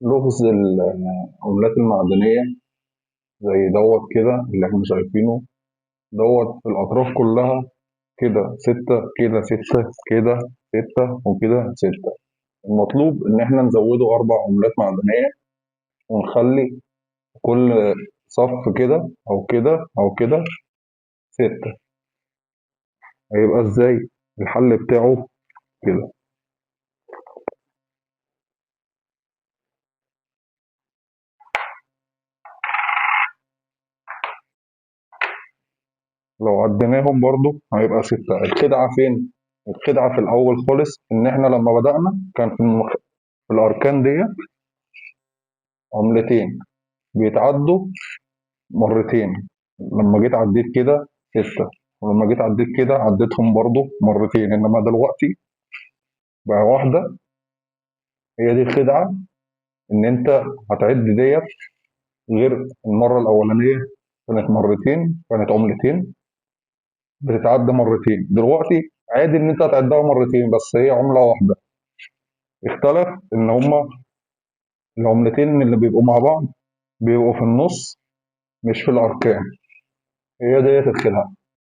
لغز العملات المعدنية زي دوت كده اللي احنا شايفينه دوت في الأطراف كلها كده ستة كده ستة كده ستة وكده ستة. المطلوب إن احنا نزوده 4 عملات معدنية ونخلي كل صف كده أو كده أو كده ستة. هيبقى ازاي الحل بتاعه كده؟ لو عديناهم برضو هيبقى ستة. الخدعة فين؟ الخدعة في الأول خالص إن احنا لما بدأنا كان في الأركان دي عملتين بيتعدوا مرتين. لما جيت عديت كده ستة، ولما جيت عديت كده عديتهم برضو مرتين، انما دلوقتي بقى واحدة. هي دي الخدعة، ان انت هتعد ديت غير المرة الأولانية كانت مرتين، كانت عملتين بتتعدى مرتين. دلوقتي عادي ان انت هتعدها مرتين بس هي عملة واحدة. اختلف ان هما العملتين اللي بيبقوا مع بعض بيبقوا في النص مش في الأركان. هي ديت الخدعة.